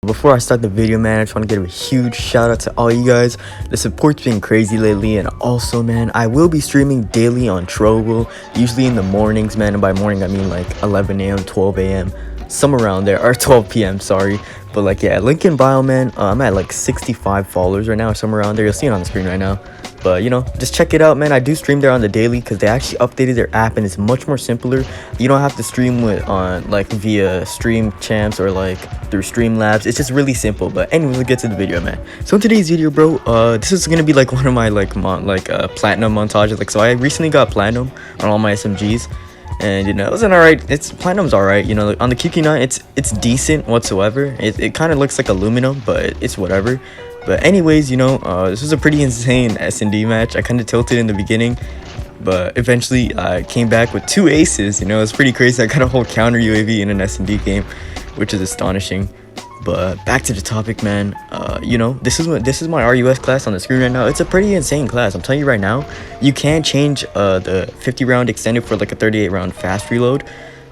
Before I start the video, man, I just want to give a huge shout out to all you guys. The support's been crazy lately, and also, man, I will be streaming daily on Troll, usually in the mornings, man, and by morning I mean like 11 a.m, 12 a.m, some around there, or 12 p.m, sorry. But like, yeah, link in bio, man. I'm at like 65 followers right now, or somewhere around there. You'll see it on the screen right now. But you know, just check it out, man. I do stream there on the daily because they actually updated their app and it's much more simpler. You don't have to stream with on like via stream champs or like through Streamlabs. It's just really simple. But anyways, let's get to the video, man. So in today's video, bro, this is gonna be like one of my platinum montages. Like, so I recently got platinum on all my SMGs. And you know, it was an alright. Platinum's alright. You know, like, on the QQ9, it's decent whatsoever. It kind of looks like aluminum, but it's whatever. But anyways, you know, this was a pretty insane S&D match. I kind of tilted in the beginning, but eventually I came back with 2 aces. You know, it's pretty crazy. I got a whole counter UAV in an S&D game, which is astonishing. But back to the topic, man. You know, this is my RUS class on the screen right now. It's a pretty insane class. I'm telling you right now, you can change the 50 round extended for like a 38 round fast reload,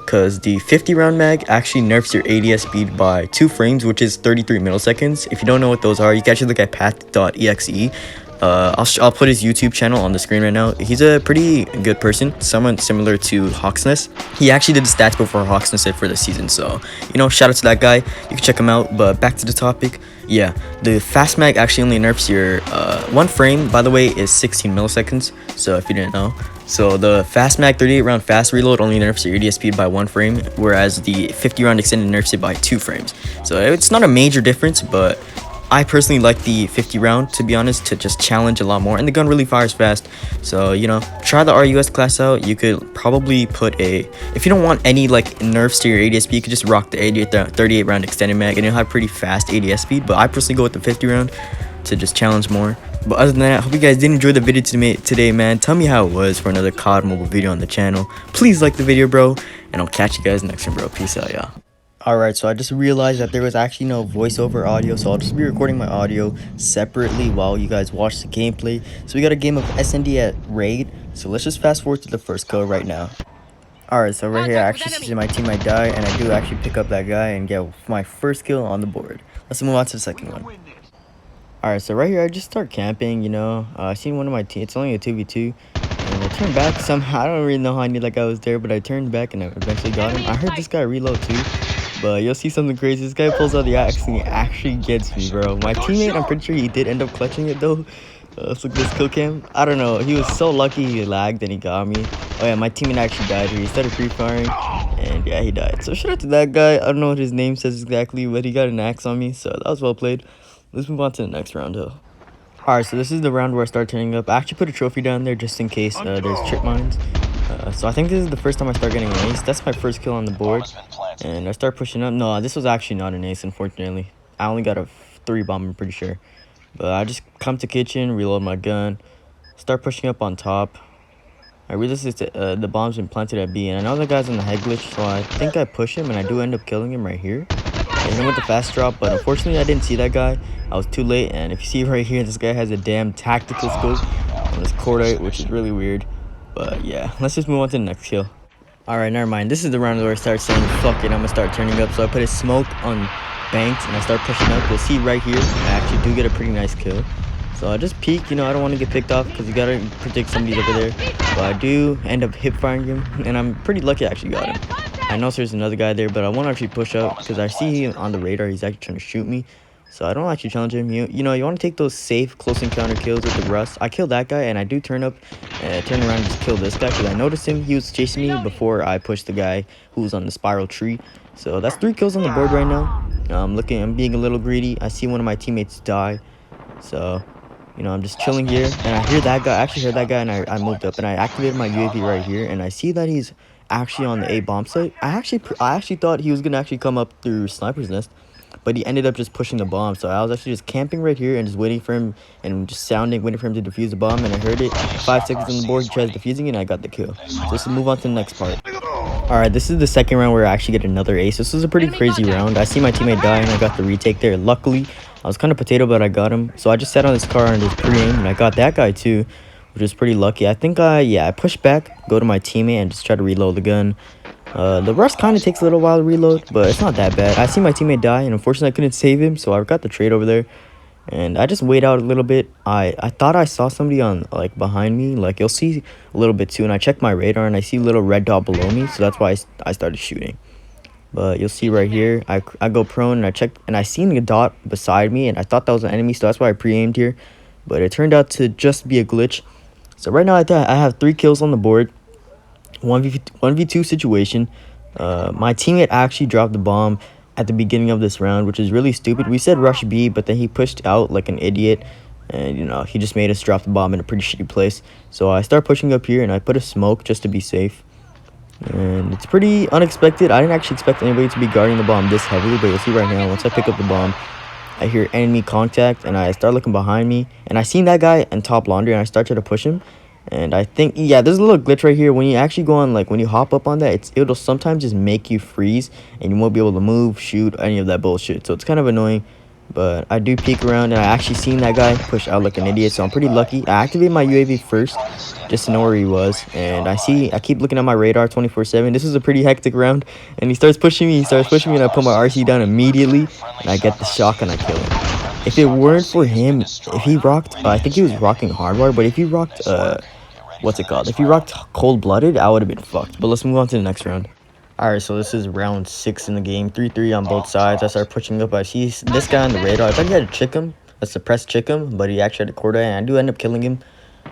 because the 50 round mag actually nerfs your ADS speed by 2 frames, which is 33 milliseconds. If you don't know what those are, you can actually look at path.exe. I'll put his YouTube channel on the screen right now. He's a pretty good person, someone similar to Hawksness. He actually did the stats before Hawksness did for the season, so you know, shout out to that guy. You can check him out. But back to the topic. Yeah, the fast mag actually only nerfs your 1 frame, by the way, is 16 milliseconds, so if you didn't know. So the fast mag 38 round fast reload only nerfs your ADS speed by 1 frame, whereas the 50 round extended nerfs it by 2 frames. So it's not a major difference, but I personally like the 50 round, to be honest, to just challenge a lot more, and the gun really fires fast. So you know, try the RUS class out. You could probably put if you don't want any like nerfs to your ADS speed, you could just rock the 38 round extended mag and it'll have pretty fast ADS speed. But I personally go with the 50 round to just challenge more. But other than that, I hope you guys did enjoy the video today, man. Tell me how it was for another COD mobile video on the channel. Please like the video, bro, and I'll catch you guys next time, bro. Peace out, y'all. Alright, so I just realized that there was actually no voiceover audio, so I'll just be recording my audio separately while you guys watch the gameplay. So we got a game of S&D at Raid, so let's just fast forward to the first kill right now. Alright, so right here I actually see my teammate die, and I do actually pick up that guy and get my first kill on the board. Let's move on to the second one. Alright, so right here I just start camping, you know. I seen one of my teams, it's only a 2v2. And I turned back somehow. I don't really know how I knew that guy was there, but I turned back and I eventually got him. I heard this guy reload too. But you'll see something crazy. This guy pulls out the axe and he actually gets me, bro. My teammate, I'm pretty sure he did end up clutching it though. Let's look at this kill cam. I don't know. He was so lucky he lagged and he got me. Oh yeah, my teammate actually died here. He started pre-firing and yeah, he died. So shout out to that guy. I don't know what his name says exactly, but he got an axe on me. So that was well played. Let's move on to the next round though. Alright, so this is the round where I start turning up. I actually put a trophy down there just in case there's trip mines. So I think this is the first time I start getting an ace. That's my first kill on the board. And I start pushing up. No, this was actually not an ace, unfortunately. I only got a 3 bomb, I'm pretty sure. But I just come to kitchen, reload my gun, start pushing up on top. I realize the bomb's been planted at B, and I know the guy's on the head glitch, so I think I push him, and I do end up killing him right here. And then with the fast drop, but unfortunately I didn't see that guy. I was too late, and if you see right here, this guy has a damn tactical scope on his cordite, which is really weird. But yeah, let's just move on to the next kill. Alright, never mind. This is the round where I start saying, fuck it, I'm gonna start turning up. So I put a smoke on Banks, and I start pushing up. You'll see right here, I actually do get a pretty nice kill. So I just peek, you know, I don't want to get picked off because you gotta predict somebody's over there. But I do end up hip firing him, and I'm pretty lucky I actually got him. I know there's another guy there, but I want to actually push up because I see him on the radar. He's actually trying to shoot me. So I don't actually challenge him. You know, you want to take those safe close encounter kills with the RUS. I killed that guy, and I do turn up and turn around and just kill this guy because I noticed him. He was chasing me before I pushed the guy who was on the spiral tree. So that's 3 kills on the board right now. I'm being a little greedy. I see one of my teammates die. So, you know, I'm just chilling here, and I hear that guy. I actually heard that guy, and I moved up, and I activated my UAV right here, and I see that he's actually on the A bomb site. I actually thought he was gonna actually come up through sniper's nest, but he ended up just pushing the bomb. So I was actually just camping right here and just waiting for him and just waiting for him to defuse the bomb. And I heard it 5 seconds on the board. He tries defusing it, and I got the kill. So let's move on to the next part. Alright, this is the second round where I actually get another ace. This was a pretty crazy round. I see my teammate die, and I got the retake there. Luckily, I was kind of potato, but I got him. So I just sat on this car and just pre-aim, and I got that guy too, which was pretty lucky. I think I pushed back, go to my teammate, and just try to reload the gun. The rush kind of takes a little while to reload, but it's not that bad. I see my teammate die, and unfortunately I couldn't save him, so I got the trade over there. And I just wait out a little bit. I thought I saw somebody on, like, behind me. Like, you'll see a little bit too, and I checked my radar, and I see a little red dot below me, so that's why I started shooting. But you'll see right here, I go prone, and I checked, and I seen a dot beside me, and I thought that was an enemy, so that's why I pre-aimed here. But it turned out to just be a glitch. So right now I have 3 kills on the board. 1v2 situation. My teammate actually dropped the bomb at the beginning of this round, which is really stupid. We said rush B, but then he pushed out like an idiot, and he just made us drop the bomb in a pretty shitty place. So I start pushing up here, and I put a smoke just to be safe. And it's pretty unexpected. I didn't actually expect anybody to be guarding the bomb this heavily, but you'll see right now, once I pick up the bomb, I hear enemy contact, and I start looking behind me, and I seen that guy in top laundry, and I start trying to push him. And I think, yeah, there's a little glitch right here. When you actually go on, like, when you hop up on that, it'll sometimes just make you freeze, and you won't be able to move, shoot, any of that bullshit. So it's kind of annoying. But I do peek around, and I actually seen that guy push out like an idiot, so I'm pretty lucky. I activated my UAV first, just to know where he was. And I keep looking at my radar 24/7. This is a pretty hectic round, and he starts pushing me, and I put my RC down immediately, and I get the shock, and I kill him. If it weren't for him, if he rocked, I think he was rocking hardwire, but if he rocked, what's it called? If he rocked cold-blooded, I would have been fucked. But let's move on to the next round. Alright, so this is round 6 in the game. 3-3 on both sides. I start pushing up. I see this guy on the radar. I thought he had to chick him, a suppressed chick him, but he actually had a quarter, and I do end up killing him.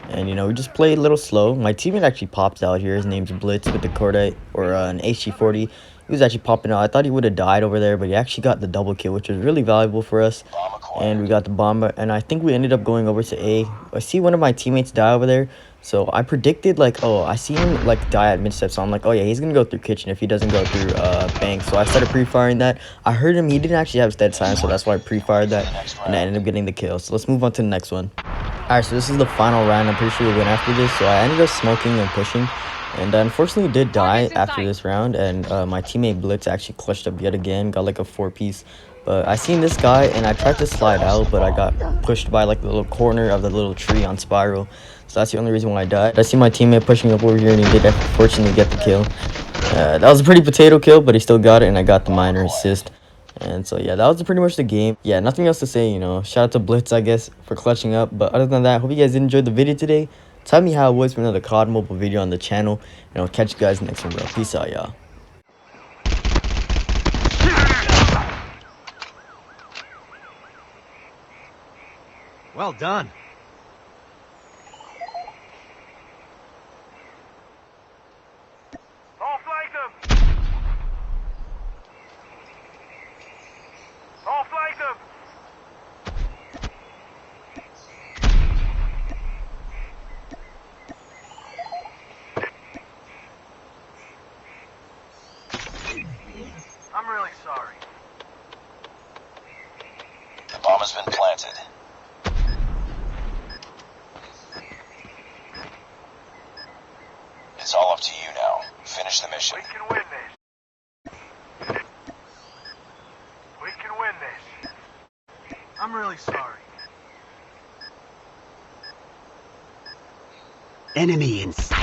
And, we just played a little slow. My teammate actually pops out here. His name's Blitz with the Cordite, or an HG40. He was actually popping out. I thought he would have died over there, but he actually got the double kill, which was really valuable for us. And we got the bomber, and I think we ended up going over to A. I see one of my teammates die over there, so I predicted, like, oh, I see him, like, die at mid-step, so I'm like, oh, yeah, he's gonna go through kitchen if he doesn't go through bank. So I started pre-firing that. I heard him. He didn't actually have stead silence, so that's why I pre-fired that, and I ended up getting the kill. So let's move on to the next one. Alright, so this is the final round. I'm pretty sure we'll win after this. So I ended up smoking and pushing. And unfortunately did die after this round. And my teammate Blitz actually clutched up yet again. Got like a 4-piece. But I seen this guy and I tried to slide out. But I got pushed by like the little corner of the little tree on Spiral. So that's the only reason why I died. I see my teammate pushing up over here and he did fortunately get the kill. That was a pretty potato kill, but he still got it. And I got the minor assist. And so, yeah, that was pretty much the game. Yeah, nothing else to say, Shout out to Blitz, I guess, for clutching up. But other than that, hope you guys did enjoy the video today. Tell me how it was for another COD Mobile video on the channel. And I'll catch you guys next one, bro. Peace out, y'all. Well done. I'm really sorry. The bomb has been planted. It's all up to you now. Finish the mission. We can win this. We can win this. I'm really sorry. Enemy in sight.